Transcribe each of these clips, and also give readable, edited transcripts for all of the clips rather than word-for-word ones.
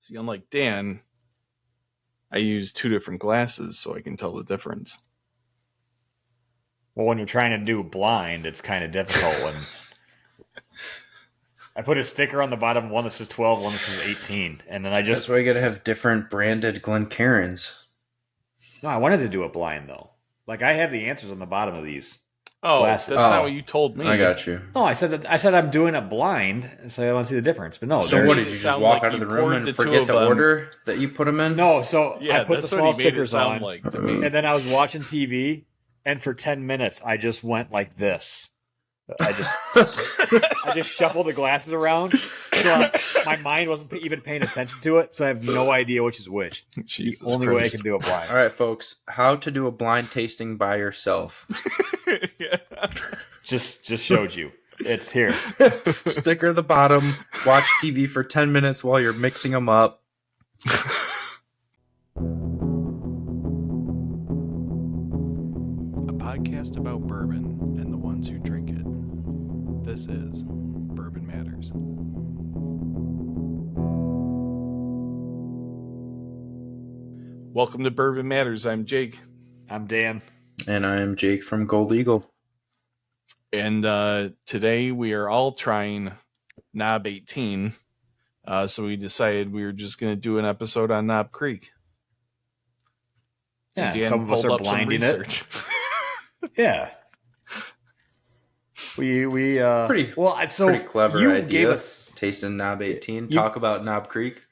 See, unlike Dan, I use 2 different glasses so I can tell the difference. Well, when you're trying to do blind, it's kind of difficult when I put a sticker on the bottom, one that says 12, one that says 18, and then I just... That's why you gotta have different branded Glencairns. No, I wanted to do it blind, though. Like, I have the answers on the bottom of these glasses. That's not what you told me. I got you. No, I said I'm doing it blind, so I want to see the difference. But no. So what, did you just walk out of the room and forget the order that you put them in? No, so yeah, I put the small stickers on, like to me. And then I was watching TV, and for 10 minutes, I just went like this. I just shuffled the glasses around, so my mind wasn't even paying attention to it, so I have no idea which is which. Jesus the only Christ. way I can do it blind. All right, folks, how to do a blind tasting by yourself. Yeah. Just showed you. It's here. Sticker at the bottom. Watch TV for 10 minutes while you're mixing them up. A podcast about bourbon and the ones who drink it. This is Bourbon Matters. Welcome to Bourbon Matters. I'm Jake. I'm Dan. And I'm Jake from Gold Eagle. And today we are all trying Knob 18. So we decided we were just going to do an episode on Knob Creek. Yeah, Dan some of us pulled are up some blinding research. Yeah. We Pretty clever you idea. Gave us tasting Knob 18. Talk about Knob Creek.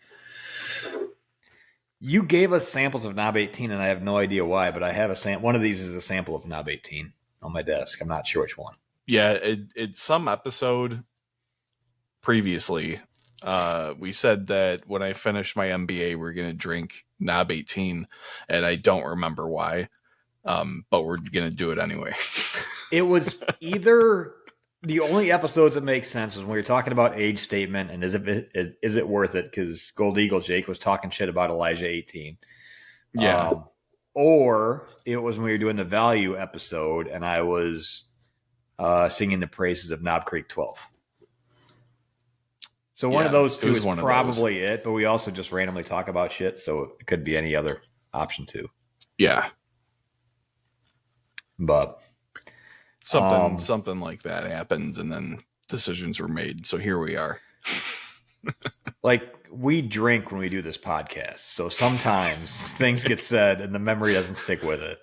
You gave us samples of Knob 18, and I have no idea why, but I have one of these is a sample of Knob 18 on my desk. I'm not sure which one. Yeah, it's some episode previously. We said that when I finished my MBA, we're going to drink Knob 18, and I don't remember why, but we're going to do it anyway. It was either the only episodes that make sense was when we were talking about age statement and is it worth it? Because Gold Eagle Jake was talking shit about Elijah 18. Yeah. Or it was when we were doing the value episode and I was singing the praises of Knob Creek 12. So one of those two is probably it, but we also just randomly talk about shit, so it could be any other option too. Yeah. But something like that happened, and then decisions were made. So here we are. Like, we drink when we do this podcast, so sometimes things get said and the memory doesn't stick with it.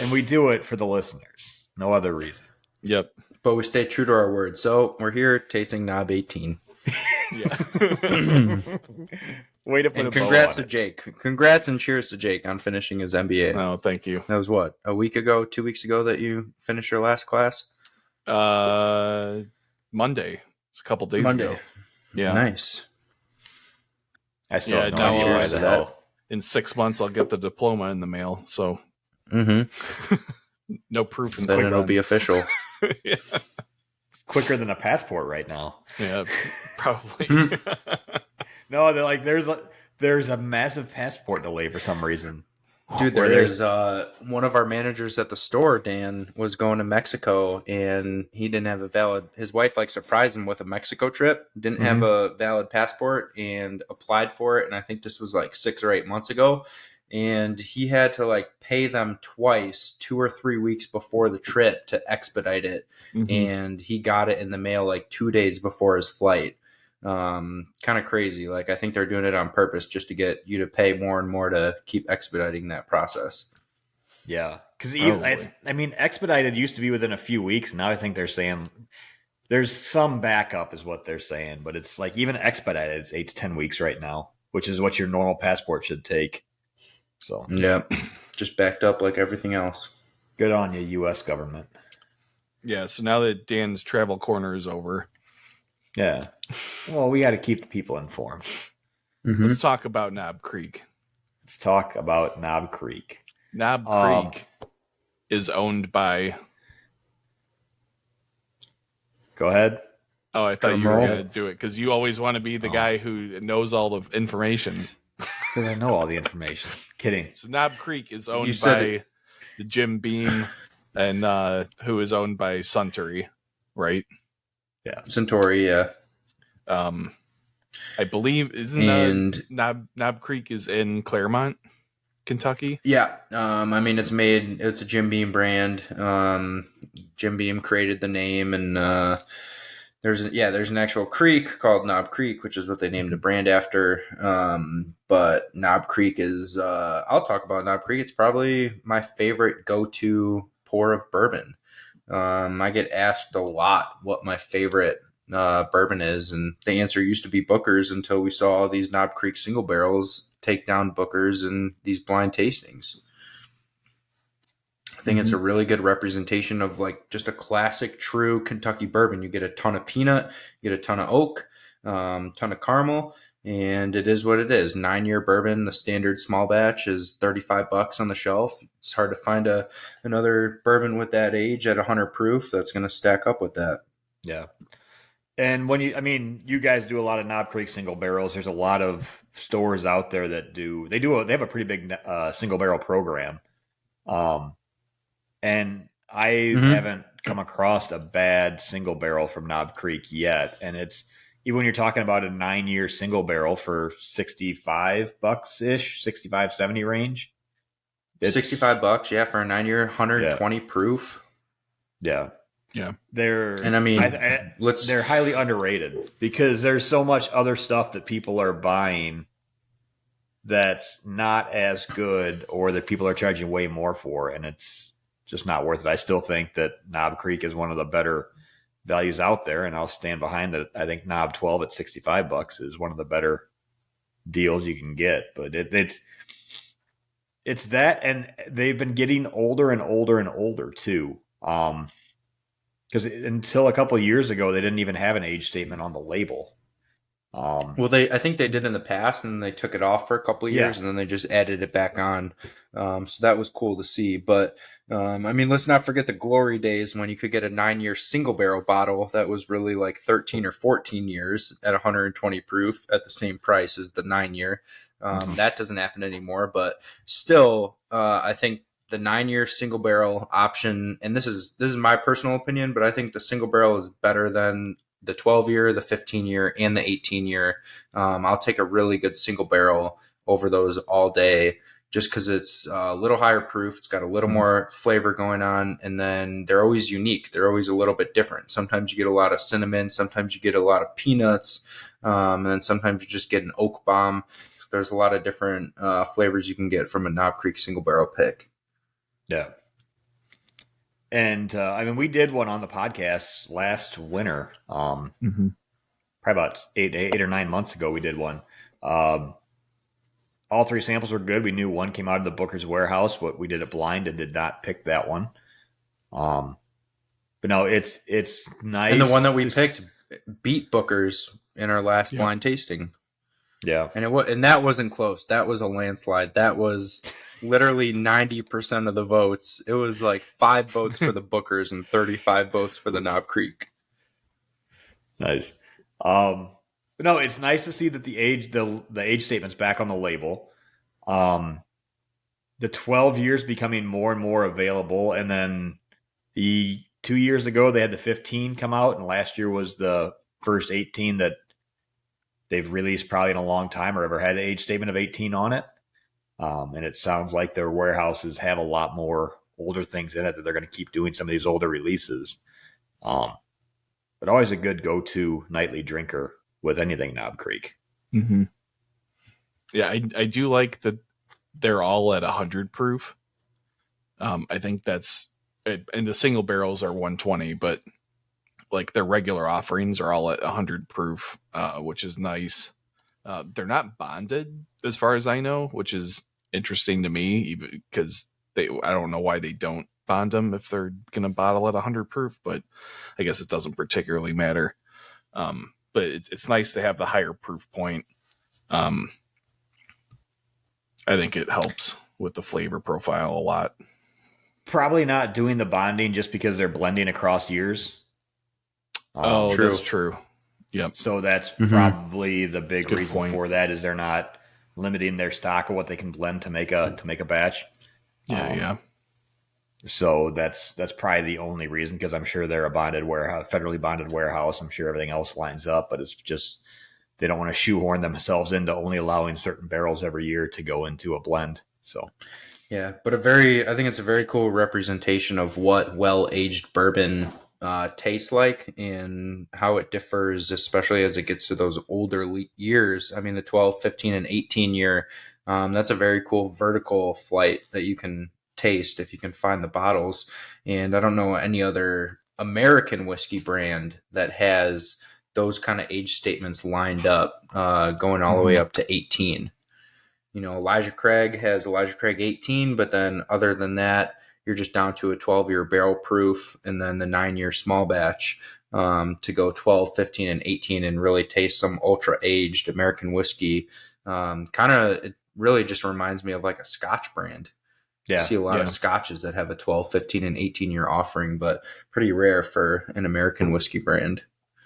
And we do it for the listeners. No other reason. Yep. But we stay true to our word. So we're here tasting Knob 18. Yeah. Way to put and a congrats bow on to Jake. Congrats and cheers to Jake on finishing his MBA. Oh, thank you. That was what, a week ago, 2 weeks ago that you finished your last class? Monday. It's a couple days ago. Yeah. Nice. I still have no idea why the hell. In 6 months, I'll get the diploma in the mail. So no proof. Then it'll be official. Yeah. Quicker than a passport right now. Yeah, probably. No, they're like there's a massive passport delay for some reason. Dude, there's one of our managers at the store, Dan, was going to Mexico and he didn't have his wife surprised him with a Mexico trip, didn't have a valid passport and applied for it. And I think this was 6 or 8 months ago. And he had to pay them twice, 2 or 3 weeks before the trip to expedite it. And he got it in the mail 2 days before his flight. Kind of crazy. I think they're doing it on purpose just to get you to pay more and more to keep expediting that process. Yeah. Because I mean, expedited used to be within a few weeks. Now I think they're saying there's some backup is what they're saying. But it's even expedited, it's 8 to 10 weeks right now, which is what your normal passport should take. So yeah, just backed up like everything else. Good on you, U.S. government. Yeah, so now that Dan's travel corner is over. Yeah. Well, we got to keep the people informed. Let's talk about Knob Creek. Knob Creek is owned by... Go ahead. Oh, I thought you were going to do it because you always want to be the guy who knows all the information. Because I know all the information. Kidding. So Knob Creek is owned by the Jim Beam and who is owned by Suntory, right? Yeah. Suntory, yeah. I believe And Knob Creek is in Claremont, Kentucky. yeah, I mean, it's a Jim Beam brand. Jim Beam created the name, and there's an actual creek called Knob Creek, which is what they named the brand after. But Knob Creek is, I'll talk about Knob Creek. It's probably my favorite go-to pour of bourbon. I get asked a lot what my favorite bourbon is, and the answer used to be Booker's until we saw these Knob Creek single barrels take down Booker's in these blind tastings. I think it's a really good representation of like just a classic, true Kentucky bourbon. You get a ton of peanut, you get a ton of oak, ton of caramel, and it is what it is. 9-year bourbon. The standard small batch is $35 on the shelf. It's hard to find another bourbon with that age at 100 proof that's going to stack up with that. Yeah. And you guys do a lot of Knob Creek single barrels. There's a lot of stores out there that they have a pretty big single barrel program. And I haven't come across a bad single barrel from Knob Creek yet. And it's, even when you're talking about a 9-year single barrel for $65 ish, 65, 70 range. It's $65, yeah, for a 9-year, 120 proof. Yeah. Yeah. They're highly underrated because there's so much other stuff that people are buying that's not as good or that people are charging way more for, and it's just not worth it. I still think that Knob Creek is one of the better values out there, and I'll stand behind it. I think Knob 12 at $65 is one of the better deals you can get, but it's that, and they've been getting older and older and older too. Because until a couple of years ago, they didn't even have an age statement on the label. I think they did in the past, and they took it off for a couple of years, and then they just added it back on. So that was cool to see. But let's not forget the glory days when you could get a 9-year single barrel bottle that was really like 13 or 14 years at 120 proof at the same price as the 9-year. That doesn't happen anymore, but still, I think the 9-year single barrel option, and this is my personal opinion, but I think the single barrel is better than the 12-year, the 15-year, and the 18-year. I'll take a really good single barrel over those all day, just because it's a little higher proof. It's got a little more flavor going on, and then they're always unique. They're always a little bit different. Sometimes you get a lot of cinnamon, sometimes you get a lot of peanuts, and then sometimes you just get an oak bomb. There's a lot of different flavors you can get from a Knob Creek single barrel pick. Yeah. And we did one on the podcast last winter. Probably about 8 or 9 months ago, we did one. All 3 samples were good. We knew one came out of the Booker's warehouse, but we did it blind and did not pick that one. But no, it's nice. And the one that we picked beat Booker's in our last blind tasting. Yeah. And that wasn't close. That was a landslide. That was literally 90% of the votes. It was like 5 votes for the Bookers and 35 votes for the Knob Creek. Nice. But no, it's nice to see that the age statement's back on the label. The 12 years becoming more and more available, and then the 2 years ago they had the 15 come out, and last year was the first 18 that they've released probably in a long time or ever had an age statement of 18 on it. And it sounds like their warehouses have a lot more older things in it that they're going to keep doing some of these older releases. But always a good go-to nightly drinker with anything Knob Creek. Mm-hmm. Yeah, I do like that they're all at 100 proof. I think that's, and the single barrels are 120, but like their regular offerings are all at 100 proof, which is nice. They're not bonded as far as I know, which is interesting to me, even because I don't know why they don't bond them if they're going to bottle at 100 proof, but I guess it doesn't particularly matter. But it's nice to have the higher proof point. I think it helps with the flavor profile a lot. Probably not doing the bonding just because they're blending across years. True. That's true. Yep. So that's probably the big reason for that is they're not limiting their stock of what they can blend to make a batch. Yeah. So that's probably the only reason, because I'm sure they're a bonded warehouse, federally bonded warehouse. I'm sure everything else lines up, but it's just they don't want to shoehorn themselves into only allowing certain barrels every year to go into a blend. So, yeah, but I think it's a very cool representation of what well-aged bourbon tastes like and how it differs, especially as it gets to those older years. I mean, the 12, 15, and 18 year, that's a very cool vertical flight that you can taste if you can find the bottles. And I don't know any other American whiskey brand that has those kind of age statements lined up, going all the way up to 18. Elijah Craig has Elijah Craig 18, but then other than that, you're just down to a 12-year barrel proof and then the 9-year small batch, to go 12, 15, and 18 and really taste some ultra aged American whiskey. It really just reminds me of like a Scotch brand. yeah. You see a lot of Scotches that have a 12, 15, and 18-year offering, but pretty rare for an American whiskey brand.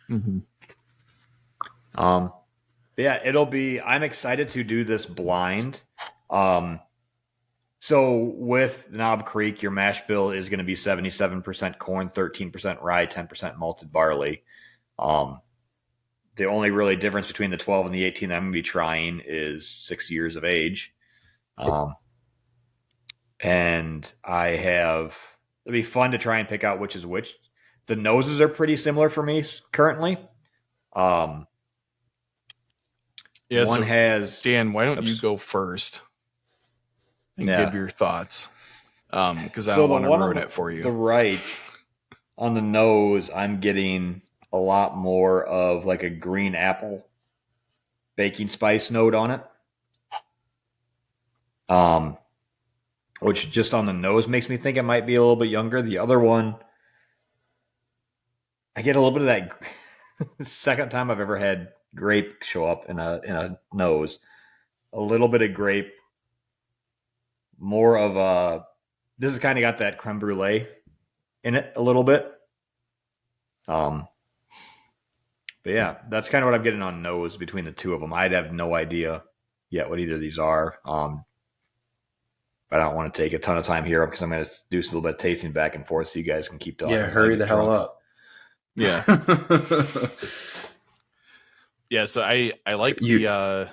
Mm-hmm. Yeah, I'm excited to do this blind. So with Knob Creek, your mash bill is going to be 77% corn, 13% rye, 10% malted barley. The only really difference between the 12 and the 18 that I'm going to be trying is 6 years of age. And it'll be fun to try and pick out which is which. The noses are pretty similar for me currently. Yeah, one has Dan. Why don't you go first and give your thoughts? Because I don't want to ruin it for you. The right on the nose, I'm getting a lot more of like a green apple baking spice note on it. Which just on the nose makes me think it might be a little bit younger. The other one, I get a little bit of that. Second time I've ever had grape show up in a nose. A little bit of grape, more of a. This has kind of got that creme brulee in it a little bit. But yeah, that's kind of what I'm getting on nose between the two of them. I'd have no idea yet what either of these are. But I don't want to take a ton of time here because I'm going to do a little bit of tasting back and forth so you guys can keep talking. Yeah, hurry the hell up. Yeah. Yeah, so I like the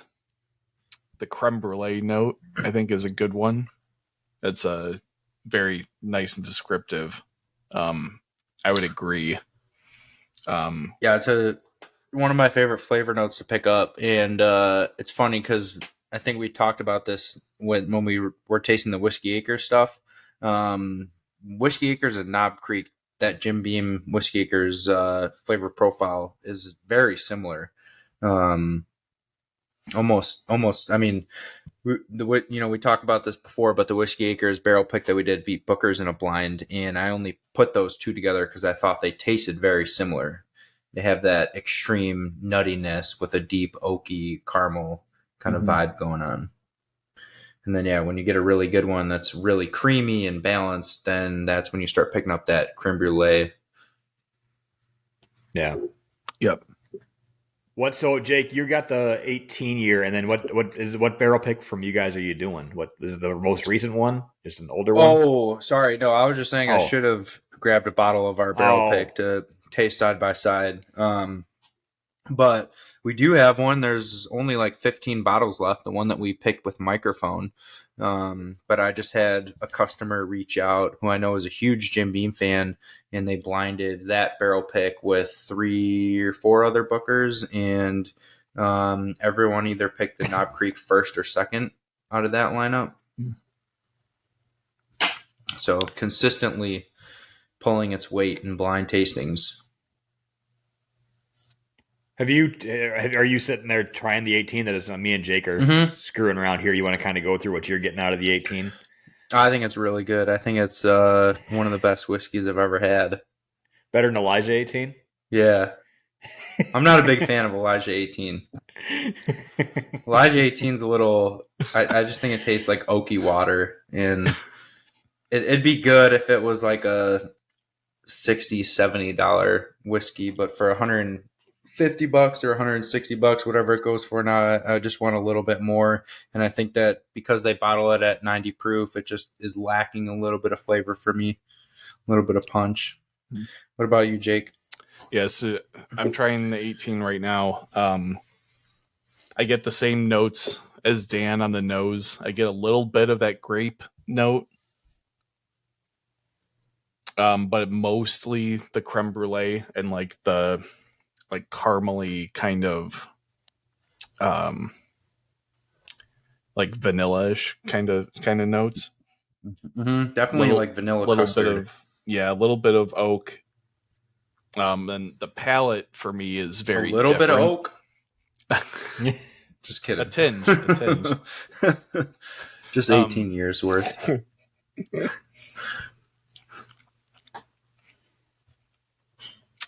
creme brulee note, I think is a good one. That's very nice and descriptive. I would agree. Yeah, it's one of my favorite flavor notes to pick up. And it's funny because I think we talked about this when we were tasting the Whiskey Acres stuff. Whiskey Acres and Knob Creek, that Jim Beam Whiskey Acres flavor profile is very similar. Almost. I mean, we talked about this before, but the Whiskey Acres barrel pick that we did beat Booker's in a blind, and I only put those two together because I thought they tasted very similar. They have that extreme nuttiness with a deep oaky caramel kind of vibe going on. And then, yeah, when you get a really good one that's really creamy and balanced, then that's when you start picking up that creme brulee. Yeah. Yep. So Jake, you got the 18 year, and then what barrel pick from you guys are you doing? What is the most recent one? Just an older one? Oh, sorry. No, I was just saying I should have grabbed a bottle of our barrel pick to taste side by side. But we do have one. There's only like 15 bottles left, the one that we picked with microphone. But I just had a customer reach out who I know is a huge Jim Beam fan, and they blinded that barrel pick with 3 or 4 other bookers, and everyone either picked the Knob Creek first or second out of that lineup. So consistently pulling its weight in blind tastings. Are you sitting there trying the 18? That is me and Jake are screwing around here. You want to kind of go through what you're getting out of the 18? I think it's really good. I think it's one of the best whiskeys I've ever had. Better than Elijah 18? Yeah. I'm not a big fan of Elijah 18. Elijah 18's a little... I just think it tastes like oaky water. And it'd be good if it was like a $60, $70 whiskey. But for $150 or $160, whatever it goes for now, I just want a little bit more. And I think that because they bottle it at 90 proof, it just is lacking a little bit of flavor for me, a little bit of punch. What about you, Jake? Yeah, so I'm trying the 18 right now. I get the same notes as Dan on the nose. I get a little bit of that grape note, but mostly the creme brulee and like the like caramely kind of like vanilla-ish kind of notes. Mm-hmm. Definitely like vanilla custard. A little bit of oak. And the palate for me is very a little different. Bit of oak. Just kidding. A tinge. Just 18 years worth.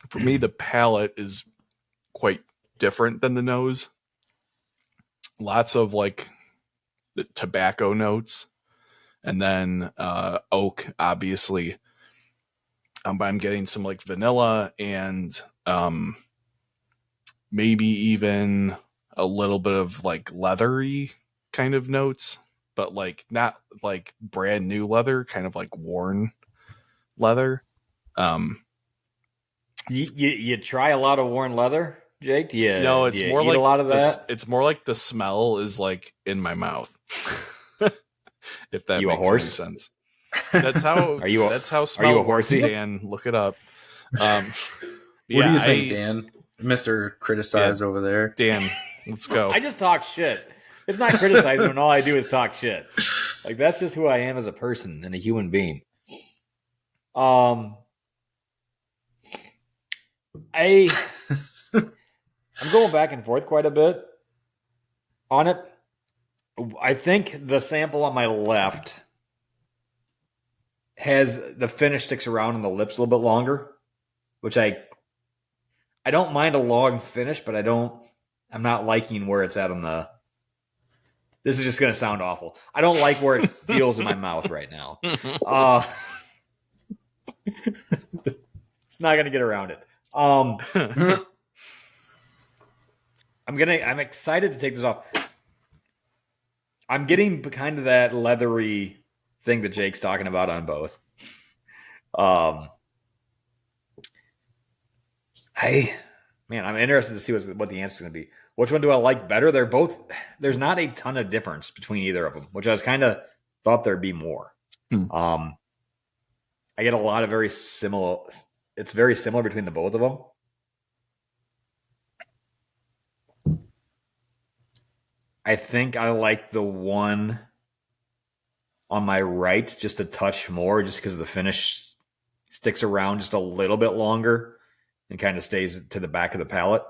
For me, the palate is quite different than the nose. Lots of like the tobacco notes, and then oak, obviously. But I'm getting some like vanilla and maybe even a little bit of like leathery kind of notes, but like not like brand new leather, kind of like worn leather. You try a lot of worn leather, Jake? Do you, no, it's do you more eat like a lot of that? It's more like the smell is like in my mouth. If that You a makes horse? any sense. That's how that's how smell works, Dan. Look it up. What do you think, Dan? Mr. Criticize over there. Dan, let's go. I just talk shit. It's not criticizing when all I do is talk shit. Like, that's just who I am as a person and a human being. I'm going back and forth quite a bit on it. I think the sample on my left has the finish sticks around in the lips a little bit longer, which I don't mind a long finish, but I'm not liking where it's at on the. This is just going to sound awful. I don't like where it feels in my mouth right now. It's not going to get around it. I'm excited to take this off. I'm getting kind of that leathery thing that Jake's talking about on both. I'm interested to see what the answer is going to be. Which one do I like better? They're both. There's not a ton of difference between either of them, which I was kind of thought there'd be more. I get a lot of very similar. It's very similar between the both of them. I think I like the one on my right just a touch more, just because the finish sticks around just a little bit longer and kind of stays to the back of the palate.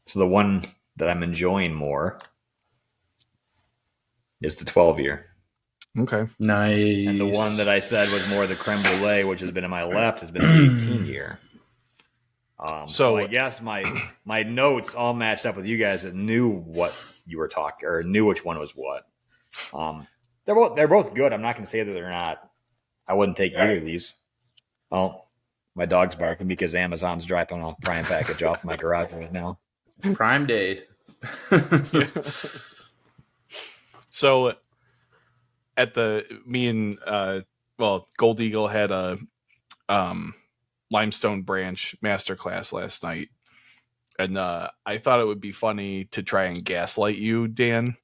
So the one that I'm enjoying more is the 12-year. Okay. Nice. And the one that I said was more the creme brulee, which has been in my left, has been an 18-year. So I guess my notes all matched up with you guys that knew what you were talking, or knew which one was what. They're both good. I'm not going to say that they're not. I wouldn't take either of these. Oh, my dog's barking because Amazon's dropping a Prime package off my garage right now. Prime Day. So at Gold Eagle had a Limestone Branch masterclass last night, and I thought it would be funny to try and gaslight you, Dan,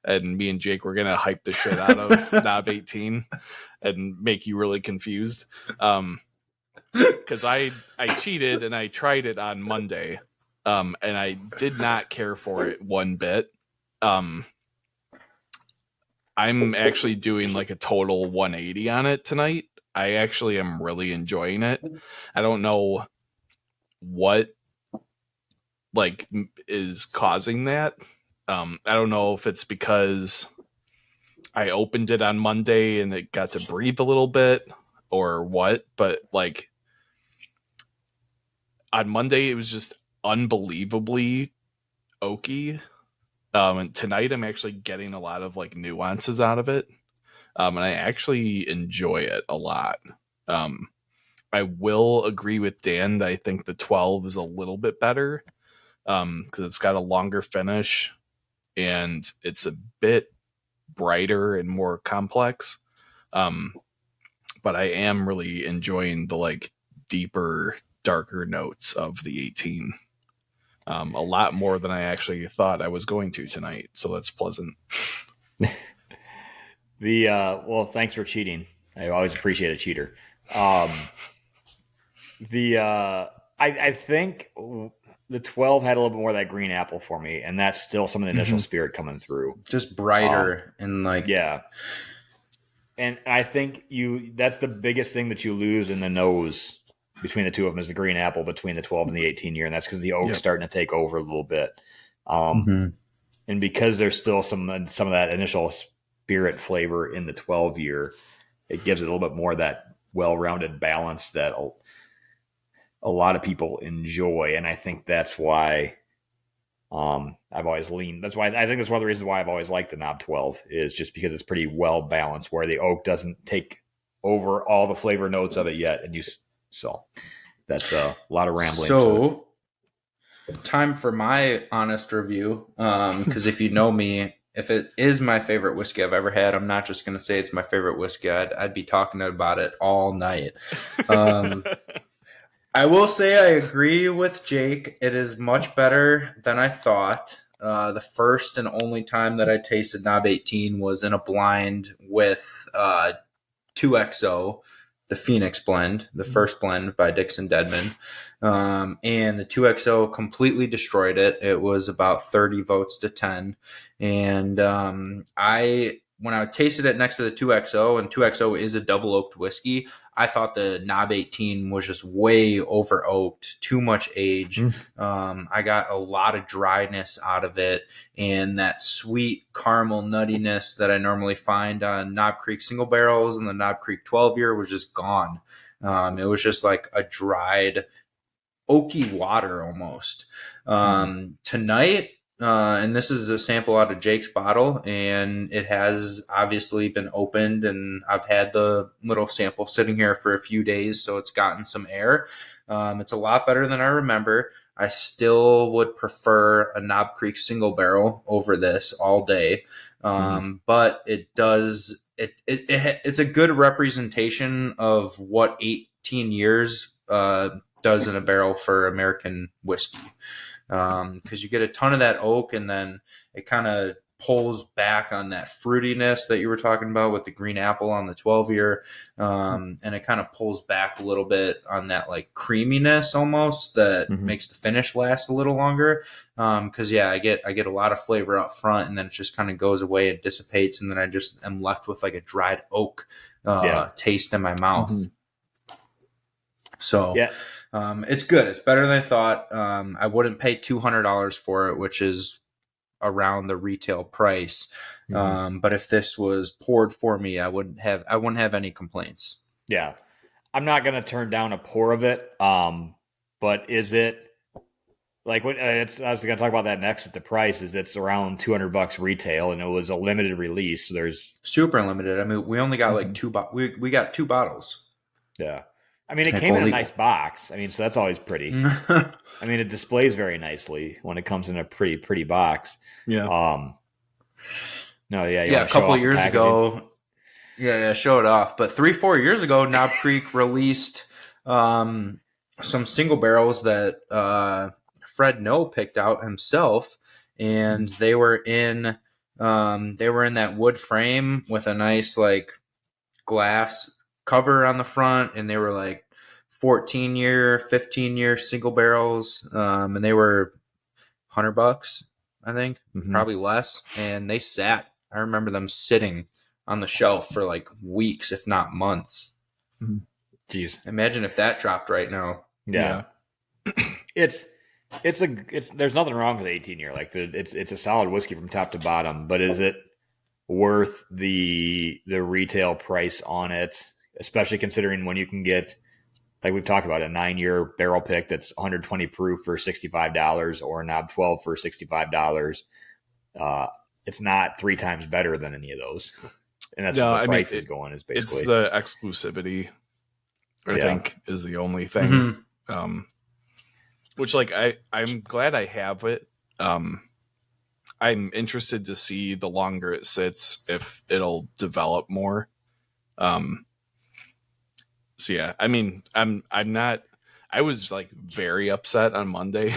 and me and Jake were gonna hype the shit out of Knob 18 and make you really confused, because I cheated and I tried it on Monday, and I did not care for it one bit. I'm actually doing like a total 180 on it tonight. I actually am really enjoying it. I don't know what like is causing that. I don't know if it's because I opened it on Monday and it got to breathe a little bit or what, but like on Monday it was just unbelievably oaky. And tonight I'm actually getting a lot of like nuances out of it. And I actually enjoy it a lot. I will agree with Dan that I think the 12 is a little bit better because it's got a longer finish and it's a bit brighter and more complex. But I am really enjoying the like deeper, darker notes of the 18. A lot more than I actually thought I was going to tonight. So that's pleasant. Well, thanks for cheating. I always appreciate a cheater. I think the 12 had a little bit more of that green apple for me, and that's still some of the initial spirit coming through. Just brighter and like yeah. And I think that's the biggest thing that you lose in the nose between the two of them is the green apple between the 12 and the 18 year, and that's because the oak's starting to take over a little bit. And because there's still some of that initial spirit flavor in the 12 year, it gives it a little bit more of that well-rounded balance that a lot of people enjoy. And I think that's why I've always leaned. That's why I think that's one of the reasons why I've always liked the Knob 12 is just because it's pretty well balanced, where the oak doesn't take over all the flavor notes of it yet. And so that's a lot of rambling. So time for my honest review. Because if you know me, if it is my favorite whiskey I've ever had, I'm not just going to say it's my favorite whiskey. I'd be talking about it all night. I will say I agree with Jake. It is much better than I thought. The first and only time that I tasted Knob 18 was in a blind with 2XO, the Phoenix blend, the first blend by Dixon Dedman. And the 2XO completely destroyed it. It was about 30 votes to 10. And when I tasted it next to the 2XO, and 2XO is a double oaked whiskey, I thought the Knob 18 was just way over oaked, too much age. I got a lot of dryness out of it, and that sweet caramel nuttiness that I normally find on Knob Creek single barrels and the Knob Creek 12 year was just gone. It was just like a dried, oaky water almost. Tonight, and this is a sample out of Jake's bottle, and it has obviously been opened, and I've had the little sample sitting here for a few days, so it's gotten some air. It's a lot better than I remember. I still would prefer a Knob Creek single barrel over this all day, but it does it's a good representation of what 18 years does in a barrel for American whiskey. Because you get a ton of that oak, and then it kind of pulls back on that fruitiness that you were talking about with the green apple on the 12 year. And it kind of pulls back a little bit on that like creaminess almost that makes the finish last a little longer. Cause I get a lot of flavor up front, and then it just kind of goes away and dissipates. And then I just am left with like a dried oak, taste in my mouth. So, it's good. It's better than I thought. I wouldn't pay $200 for it, which is around the retail price. But if this was poured for me, I wouldn't have any complaints. Yeah. I'm not going to turn down a pour of it. But is it like what I was going to talk about that next at the price is it's around $200 retail, and it was a limited release. So there's super limited. I mean, we only got like we got 2 bottles. Yeah. I mean, it came in a nice box. I mean, so that's always pretty. I mean, it displays very nicely when it comes in a pretty box. Yeah. A couple of years ago. Yeah, show it off. But 3-4 years ago, Knob Creek released some single barrels that Fred No picked out himself, and they were in that wood frame with a nice like glass cover on the front, and they were like 14-year, 15-year single barrels, and they were $100, I think, probably less. And they sat. I remember them sitting on the shelf for like weeks, if not months. Jeez, imagine if that dropped right now. Yeah. There's nothing wrong with 18-year. Like it's a solid whiskey from top to bottom, but is it worth the retail price on it? Especially considering when you can get, like we've talked about, a 9-year barrel pick that's 120 proof for $65, or a Knob 12 for $65. It's not 3 times better than any of those, and that's what the price is going. Is basically it's the exclusivity. I think is the only thing. Which like I'm glad I have it. I'm interested to see the longer it sits if it'll develop more. So yeah, I mean, I'm not. I was like very upset on Monday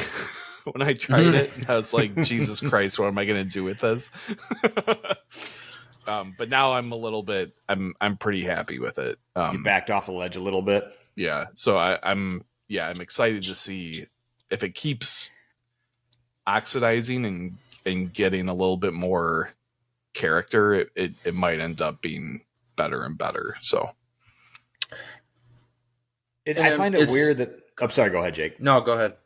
when I tried it. I was like, Jesus Christ, what am I going to do with this? But now I'm a little bit, I'm pretty happy with it. You backed off the ledge a little bit. Yeah. So I'm excited to see if it keeps oxidizing and getting a little bit more character. It might end up being better and better. So I find it weird that. I'm sorry. Go ahead, Jake. No, go ahead.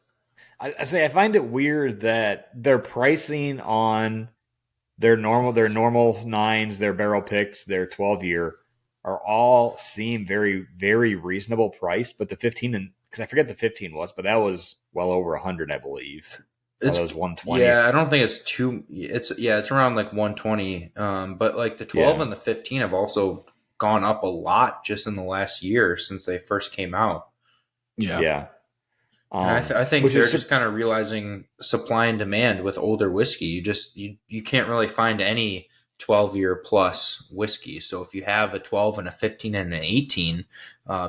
I say I find it weird that their pricing on their normal 9s, their barrel picks, their 12-year are all seem very, very reasonable priced, but the 15, and because I forget the 15 was, but that was well over 100, I believe. It was 120. Yeah, I don't think it's too. It's around like 120. But like the 12 and the 15 have also gone up a lot just in the last year since they first came out. Yeah. I think they're just kind of realizing supply and demand with older whiskey. You can't really find any 12-year plus whiskey. So if you have a 12 and a 15 and an 18,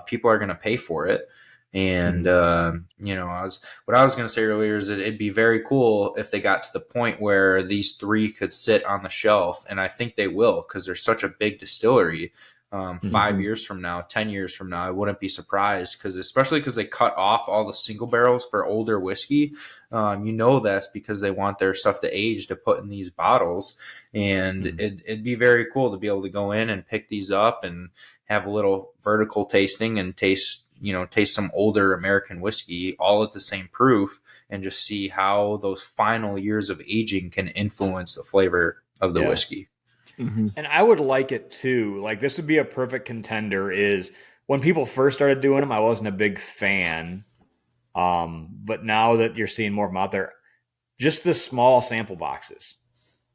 people are going to pay for it. And what I was going to say earlier is that it'd be very cool if they got to the point where these three could sit on the shelf, and I think they will because they're such a big distillery. 5 years from now, 10 years from now, I wouldn't be surprised especially because they cut off all the single barrels for older whiskey. That's because they want their stuff to age to put in these bottles. And it'd be very cool to be able to go in and pick these up and have a little vertical tasting and taste some older American whiskey all at the same proof and just see how those final years of aging can influence the flavor of the whiskey. Mm-hmm. And I would like it too. Like this would be a perfect contender is when people first started doing them, I wasn't a big fan. But now that you're seeing more of them out there, just the small sample boxes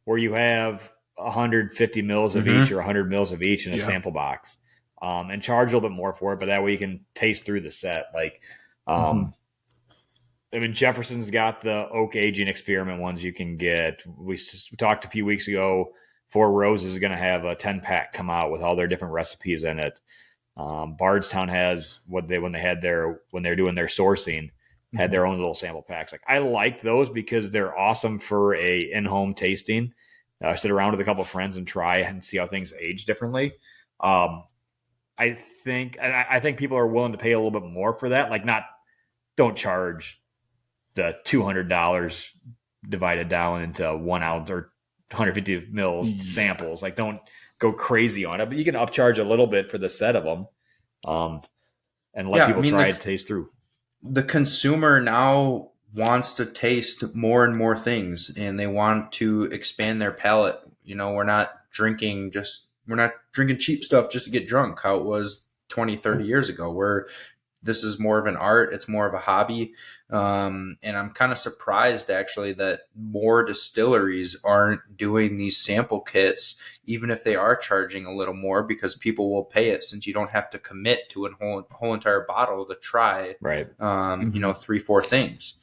where you have 150 mils of each or 100 mils of each in a sample box, and charge a little bit more for it. But that way you can taste through the set. Like, I mean, Jefferson's got the oak aging experiment ones you can get. We talked a few weeks ago. Four Roses is going to have a 10-pack come out with all their different recipes in it. Bardstown has when they're doing their sourcing, had their own little sample packs. Like I like those because they're awesome for a in-home tasting. Sit around with a couple of friends and try and see how things age differently. I think people are willing to pay a little bit more for that. Like don't charge the $200 divided down into 1 ounce or 150 mils samples. Like don't go crazy on it, but you can upcharge a little bit for the set of them, and let people try to taste through. The consumer now wants to taste more and more things, and they want to expand their palate. We're not drinking cheap stuff just to get drunk, how it was 20, 30 years ago, this is more of an art. It's more of a hobby. And I'm kind of surprised actually that more distilleries aren't doing these sample kits, even if they are charging a little more, because people will pay it since you don't have to commit to a whole entire bottle to try, 3-4 things.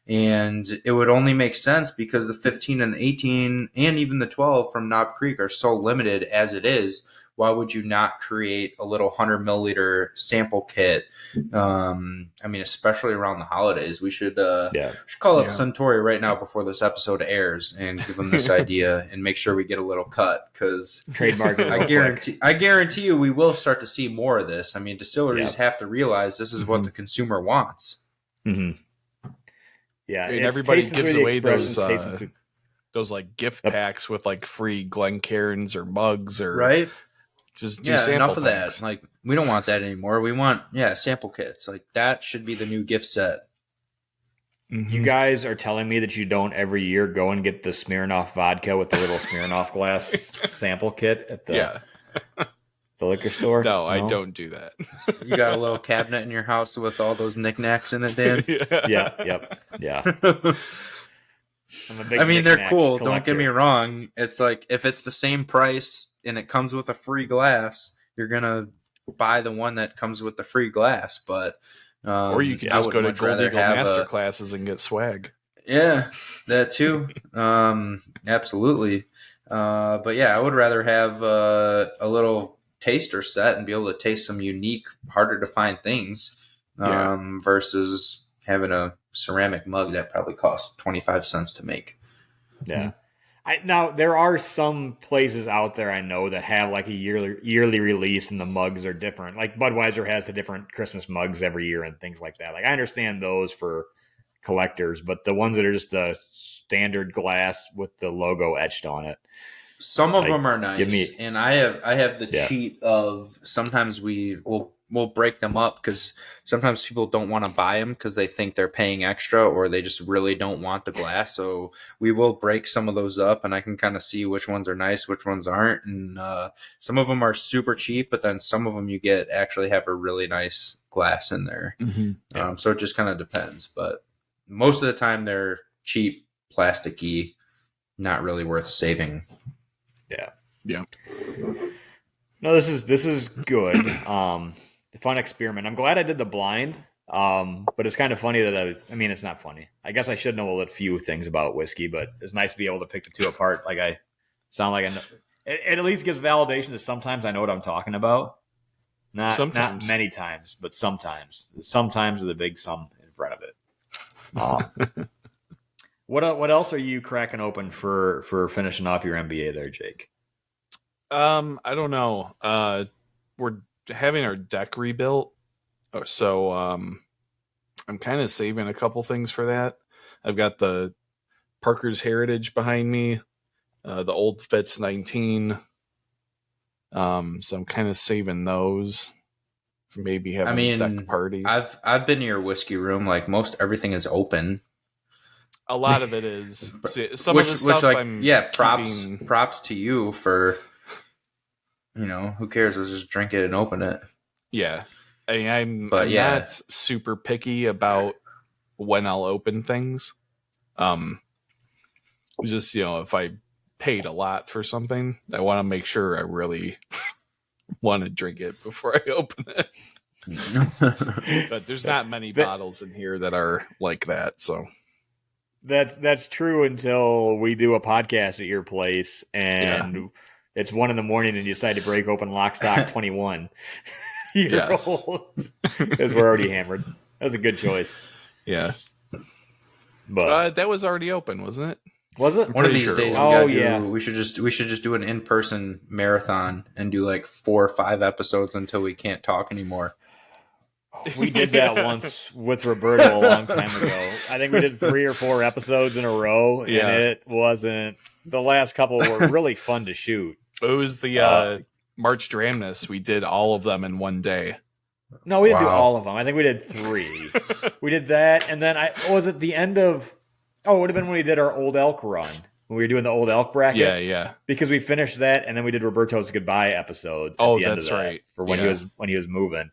And it would only make sense because the 15 and the 18 and even the 12 from Knob Creek are so limited as it is. Why would you not create a little 100 milliliter sample kit? Especially around the holidays, we should call up Suntory right now before this episode airs and give them this idea and make sure we get a little cut because trademark. I guarantee you we will start to see more of this. I mean, distilleries have to realize this is what the consumer wants. Mm-hmm. Yeah, and everybody gives away those like gift packs with like free Glencairns or mugs or right. Just do sample enough of packs. that. Like we don't want that anymore. We want sample kits. Like that should be the new gift set. Mm-hmm. You guys are telling me that you don't every year go and get the Smirnoff vodka with the little Smirnoff glass sample kit at the liquor store? No, I don't do that. You got a little cabinet in your house with all those knickknacks in it, Dan? Yeah. They're cool. Don't get me wrong. It's like if it's the same price and it comes with a free glass, you're gonna buy the one that comes with the free glass. But or you can just go to Gold Eagle Master Classes and get swag. Yeah, that too. Absolutely. But yeah, I would rather have a little taster set and be able to taste some unique, harder to find things versus having a ceramic mug that probably costs 25 cents to make. Yeah. Now there are some places out there I know that have like a yearly release, and the mugs are different. Like Budweiser has the different Christmas mugs every year and things like that. Like I understand those for collectors, but the ones that are just the standard glass with the logo etched on it. Some of them are nice, and I have the Yeah. cheat of sometimes we'll break them up because sometimes people don't want to buy them because they think they're paying extra or they just really don't want the glass. So we will break some of those up, and I can kind of see which ones are nice, which ones aren't. And some of them are super cheap, but then some of them you get actually have a really nice glass in there. Yeah. So it just kind of depends, but most of the time they're cheap, plasticky, not really worth saving. Yeah. No, this is good. Fun experiment. I'm glad I did the blind. But it's kind of funny that I mean, it's not funny. I guess I should know a few things about whiskey, but it's nice to be able to pick the two apart. Like I sound like I know. It at least gives validation that sometimes I know what I'm talking about. Not many times, but sometimes. Sometimes with a big sum in front of it. What else are you cracking open for finishing off your MBA there, Jake? I don't know. We're having our deck rebuilt, so I'm kind of saving a couple things for that. I've got the Parker's Heritage behind me, the Old Fitz 19. So I'm kind of saving those for maybe having a deck party. I've been to your whiskey room. Like most everything is open. A lot of it is. Some of the stuff props to you for. Who cares? Let's just drink it and open it. Yeah. I'm not super picky about when I'll open things. Just, if I paid a lot for something, I want to make sure I really want to drink it before I open it. But there's not many bottles in here that are like that, so. That's true until we do a podcast at your place and it's 1 a.m. and you decide to break open Lock, Stock 21 year old because we're already hammered. That was a good choice. Yeah, but that was already open, wasn't it? Was it? One of these days, we should just do an in-person marathon and do like 4 or 5 episodes until we can't talk anymore. We did that once with Roberto a long time ago. I think we did 3 or 4 episodes in a row, and it wasn't. The last couple were really fun to shoot. It was the March Dramness. We did all of them in one day. No, we didn't do all of them. I think we did 3. We did that, and then was it the end of? Oh, it would have been when we did our Old Elk run when we were doing the Old Elk bracket. Yeah. Because we finished that, and then we did Roberto's goodbye episode. At the end that's of that, right. For when he was moving,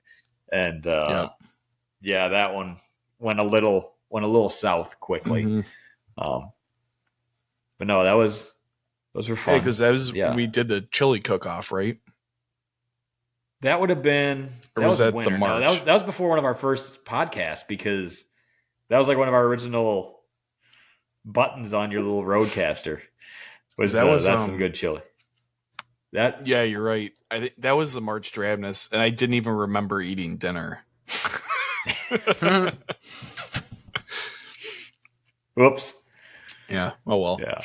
and that one went a little south quickly. Mm-hmm. But no, those were fun. Because we did the chili cook-off, right? That would have been... Or was that winter. the March? No, that was before one of our first podcasts, because that was like one of our original buttons on your little Roadcaster. That's some good chili. Yeah, you're right. I think that was the March Drabness, and I didn't even remember eating dinner. Whoops. Yeah. Oh well. Yeah.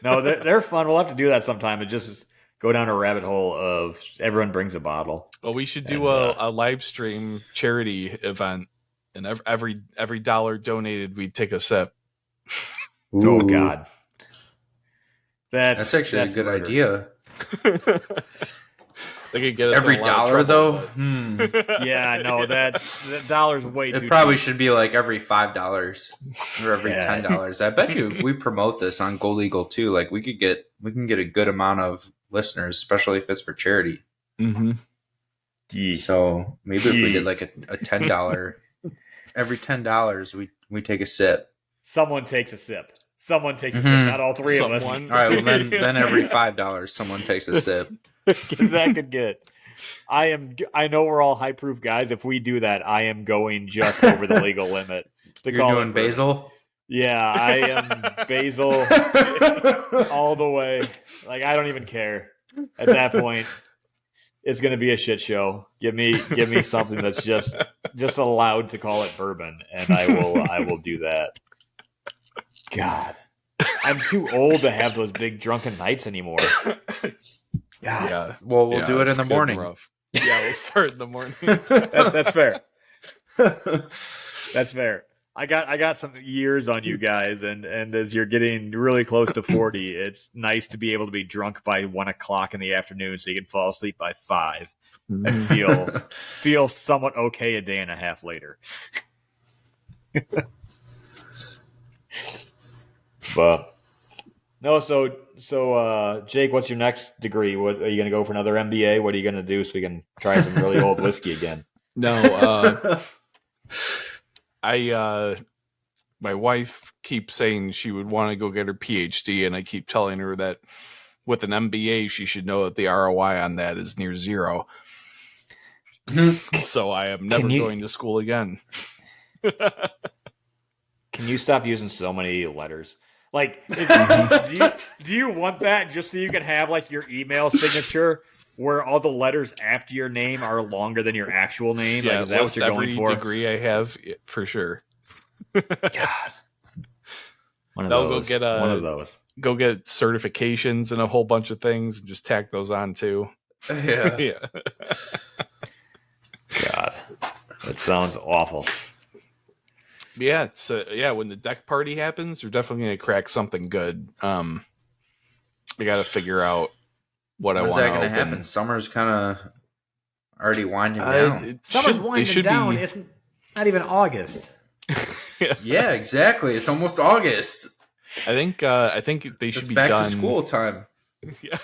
No, they're fun. We'll have to do that sometime. And just go down a rabbit hole of everyone brings a bottle. Well, we should do a live stream charity event, and every dollar donated, we'd take a sip. Ooh. Oh God. That's actually a good idea. They could get us every dollar though. Yeah, no, that dollar's way too. It probably should be like every $5 or every $10. I bet you if we promote this on Gold Eagle too, like we can get a good amount of listeners, especially if it's for charity. Mm-hmm. So maybe if we did like a $10, every $10 we take a sip. Someone takes a sip. Not all 3 of us. All right, well then every $5 someone takes a sip. Because that could get. I know we're all high proof guys. If we do that, I am going just over the legal limit. You're doing basil? Yeah, I am basil all the way. Like I don't even care at that point. it's going to be a shit show. Give me something that's just allowed to call it bourbon, and I will do that. God, I'm too old to have those big drunken nights anymore. God. Yeah. Well, we'll do it in the morning. Rough. Yeah, we'll start in the morning. That's fair. That's fair. I got some years on you guys, and as you're getting really close to 40, it's nice to be able to be drunk by 1 o'clock in the afternoon, so you can fall asleep by 5 and feel somewhat okay a day and a half later. But no, so Jake, what's your next degree? What are you going to go for, another MBA? What are you going to do so we can try some really old whiskey again? No, my wife keeps saying she would want to go get her PhD, and I keep telling her that with an MBA, she should know that the ROI on that is near 0. So I am never going to school again. Can you stop using so many letters? Like, do you want that just so you can have like your email signature where all the letters after your name are longer than your actual name? Yeah, like, is that what you're going for? Every degree I have, for sure. God, one of those. Go get certifications and a whole bunch of things, and just tack those on too. Yeah. Yeah. God, that sounds awful. Yeah, when the deck party happens, we're definitely going to crack something good. We got to figure out what I want to open. When's that going to happen? Summer's kind of already winding down. Summer's winding down. It's not even August. Yeah, exactly. It's almost August. I think they should be back done. To school time. Yeah.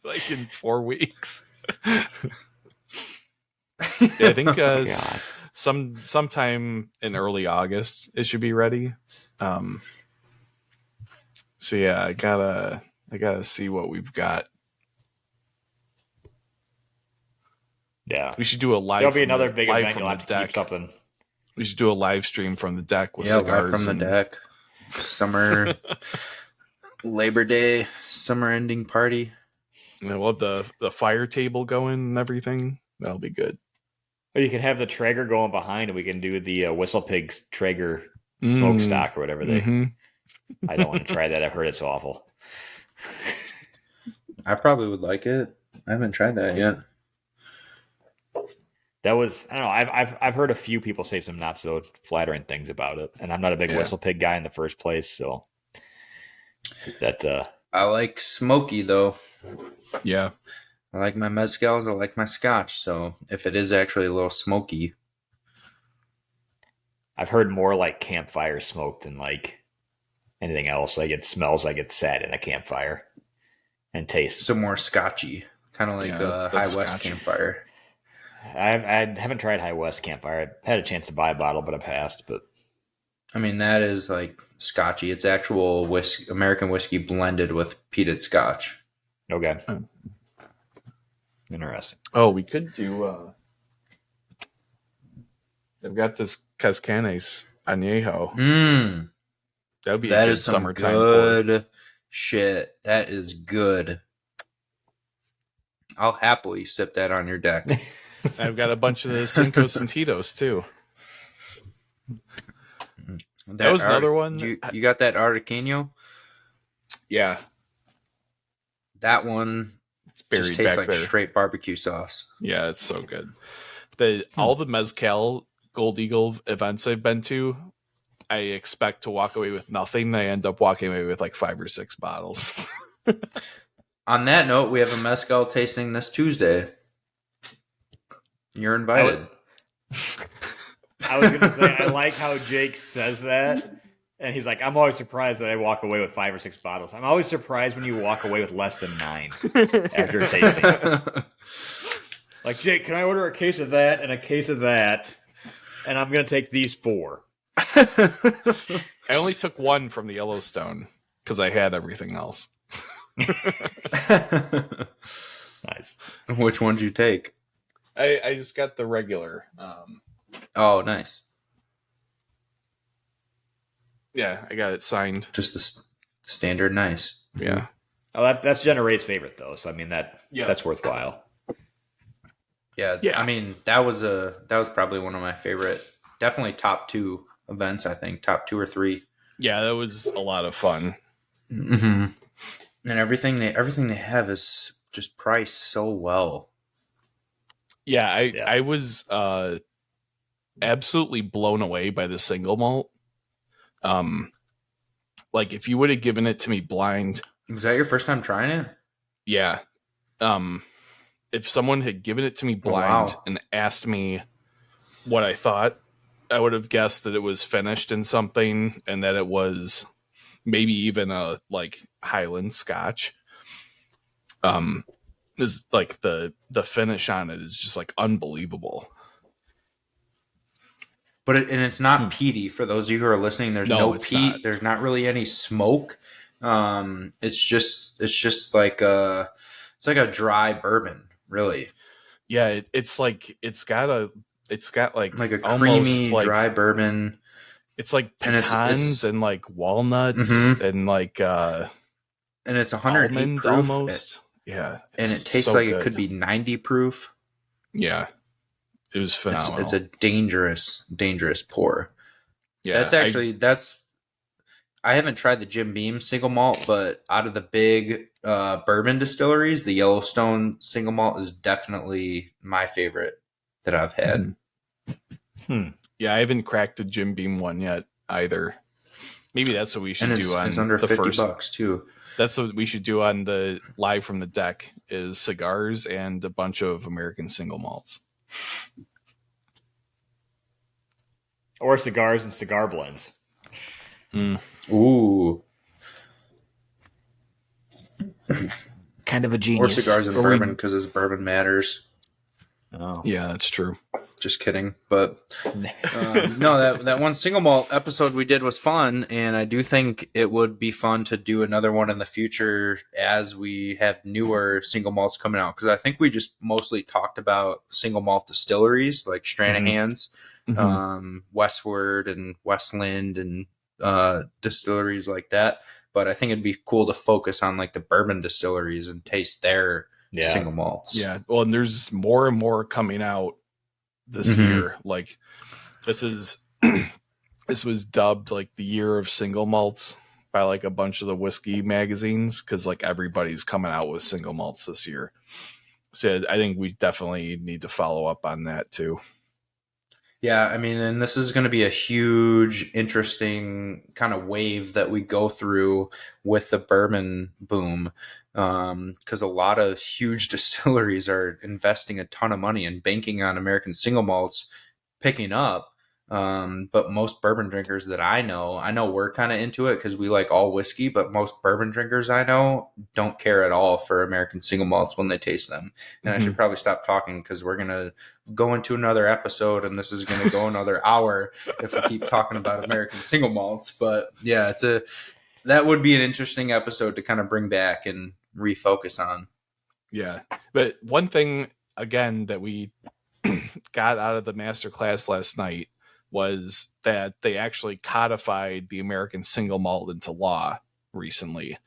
Like in 4 weeks. Yeah, I think sometime in early August it should be ready. So yeah, I gotta see what we've got. Yeah, we should do a live. There'll be another big event. You'll have to keep something. We should do a live stream from the deck with cigars. Live from the deck. Summer, Labor Day, summer ending party. And we'll have the fire table going and everything. That'll be good. Or you can have the Traeger going behind, and we can do the Whistle Pig's Traeger smokestack or whatever they. Mm-hmm. I don't want to try that. I've heard it's awful. I probably would like it. I haven't tried that yet. That was, I don't know. I've heard a few people say some not so flattering things about it, and I'm not a big Whistle Pig guy in the first place, so that. I like smoky though. Yeah, I like my mezcals. I like my scotch. So if it is actually a little smoky, I've heard more like campfire smoke than like anything else. Like it smells like it's sat in a campfire and tastes. So more scotchy, kind of like High West campfire. I haven't tried High West campfire. I've had a chance to buy a bottle, but I passed. But I mean, that is like scotchy. It's actual American whiskey blended with peated scotch. Okay. Interesting. Oh, we could do. I've got this Cascanes Añejo. That would be a good summertime good shit. That is good. I'll happily sip that on your deck. I've got a bunch of the Cinco Sentidos too. That was another one. You got that Artiqueño? Yeah. That one just tastes like straight barbecue sauce. Yeah, it's so good. All the Mezcal Gold Eagle events I've been to, I expect to walk away with nothing. I end up walking away with like 5 or 6 bottles. On that note, we have a Mezcal tasting this Tuesday. You're invited. I was going to say, I like how Jake says that. And he's like, I'm always surprised that I walk away with 5 or 6 bottles. I'm always surprised when you walk away with less than 9 after tasting. Like, Jake, can I order a case of that and a case of that? And I'm going to take these 4. I only took 1 from the Yellowstone because I had everything else. Nice. Which one did you take? I just got the regular. Oh, nice. Yeah, I got it signed. Just the standard nice. Yeah. Oh, that's Jenna Ray's favorite, though. So, I mean, that's worthwhile. Yeah, Yeah. I mean that was probably one of my favorite, definitely top 2 events. I think top 2 or 3. Yeah, that was a lot of fun. Mm-hmm. And everything they have is just priced so well. Yeah, Yeah. I was absolutely blown away by the single malt. Like if you would have given it to me blind, Was that your first time trying it? yeah. Um, if someone had given it to me Oh blind wow. and asked me what I thought, I would have guessed that it was finished in something and that it was maybe even a like Highland Scotch. Is like the finish on it is just like unbelievable. But it's not peaty. For those of you who are listening, there's No, no it's not. peat. There's not really any smoke. It's just like a dry bourbon, really. Yeah, it's got Like like a almost creamy like dry bourbon, it's like and pecans and like walnuts mm-hmm. and like And it's 108 almonds proof, almost. Yeah, and it it's tastes so like it could good. be 90 proof. Yeah, it was It's a phenomenal. dangerous pour. Yeah, I haven't tried the Jim Beam single malt, but out of the big bourbon distilleries, the Yellowstone single malt is definitely my favorite that I've had. Yeah, I haven't cracked the Jim Beam one yet either. Maybe that's what we should And do it's on under the first. $50 too. That's what we should do on the live from the deck is cigars and a bunch of American single malts. Or cigars and cigar blends. Ooh. Kind of a Or genius. cigars and bourbon because his bourbon matters. Oh. Yeah, that's true. Just kidding. But no, that one single malt episode we did was fun, and I do think it would be fun to do another one in the future as we have newer single malts coming out. Because I think we just mostly talked about single malt distilleries like Stranahan's, Westward and Westland, and distilleries like that. But I think it'd be cool to focus on like the bourbon distilleries and taste their single malts. Yeah. Well, and there's more and more coming out this year. Like this was dubbed like the year of single malts by like a bunch of the whiskey magazines because like everybody's coming out with single malts this year. So I think we definitely need to follow up on that too. Yeah, I mean, and this is going to be a huge, interesting kind of wave that we go through with the bourbon boom, because a lot of huge distilleries are investing a ton of money and banking on American single malts picking up. But most bourbon drinkers that I know we're kind of into it because we like all whiskey, but most bourbon drinkers I know don't care at all for American single malts when they taste them. And I should probably stop talking because we're going to go into another episode and this is going to go another hour if we keep talking about American single malts. But yeah, that would be an interesting episode to kind of bring back and refocus on. Yeah. But one thing again that we got out of the masterclass last night was that they actually codified the American single malt into law recently.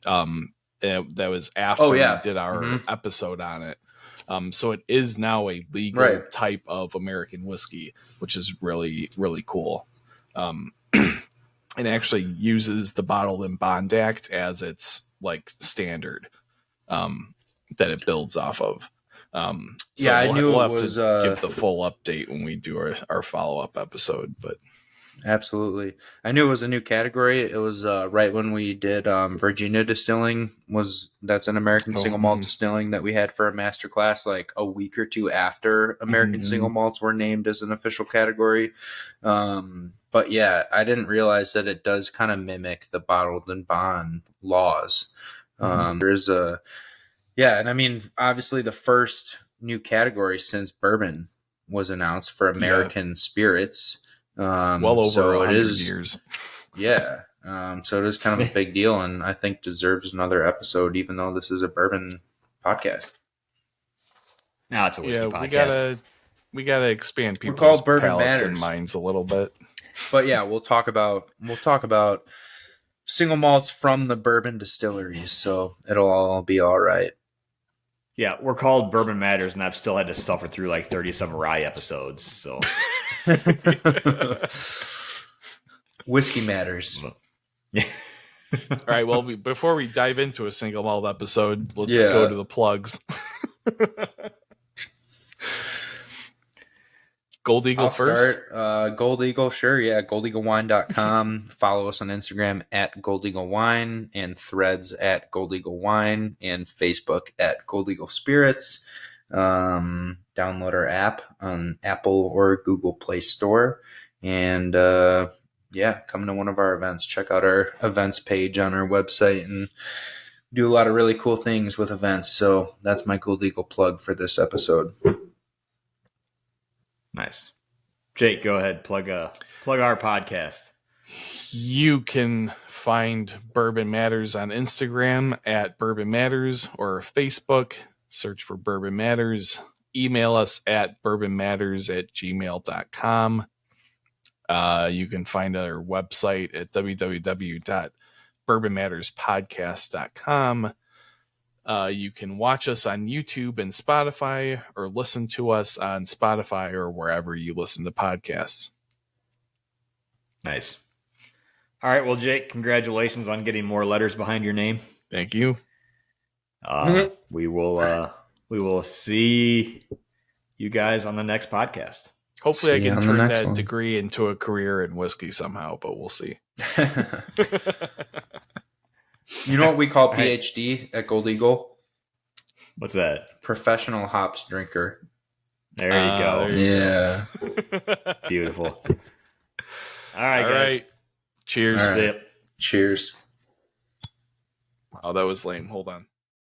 That was after we did our episode on it. So it is now a legal type of American whiskey, which is really, really cool. It actually uses the Bottled in Bond Act as its like standard that it builds off of. So I knew we'll it have was to give the full update when we do our follow-up episode, but absolutely. I knew it was a new category. It was right when we did Virginia distilling that's an American single malt distilling that we had for a master class like a week or two after American single malts were named as an official category. But yeah, I didn't realize that it does kind of mimic the bottled and bond laws. There's and I mean, obviously the first new category since bourbon was announced for American spirits. Well over 100 years. Yeah. So it is kind of a big deal and I think deserves another episode, even though this is a bourbon podcast. No, it's a whiskey podcast. We gotta expand people's palates and minds a little bit. But yeah, we'll talk about single malts from the bourbon distilleries, so it'll all be all right. Yeah, we're called Bourbon Matters, and I've still had to suffer through like 30-some rye episodes. So Whiskey matters. yeah. All right. Well, before we dive into a single malt episode, let's go to the plugs. Gold Eagle first. Gold Eagle, sure. Yeah, goldeaglewine.com. Follow us on Instagram at Gold Eagle Wine and Threads at Gold Eagle Wine and Facebook at Gold Eagle Spirits. Download our app on Apple or Google Play Store. And come to one of our events. Check out our events page on our website and do a lot of really cool things with events. So that's my Gold Eagle plug for this episode. Nice. Jake, go ahead. Plug our podcast. You can find Bourbon Matters on Instagram at Bourbon Matters or Facebook. Search for Bourbon Matters. Email us at bourbonmatters@gmail.com. You can find our website at www.bourbonmatterspodcast.com. You can watch us on YouTube and Spotify or listen to us on Spotify or wherever you listen to podcasts. Nice. All right. Well, Jake, congratulations on getting more letters behind your name. Thank you. We will see you guys on the next podcast. Hopefully I can turn that degree into a career in whiskey somehow, but we'll see. You know what we call PhD at Gold Eagle? What's that? Professional hops drinker. There you go. Yeah. Beautiful. All right, guys. Cheers. All right. Cheers. Oh, that was lame. Hold on.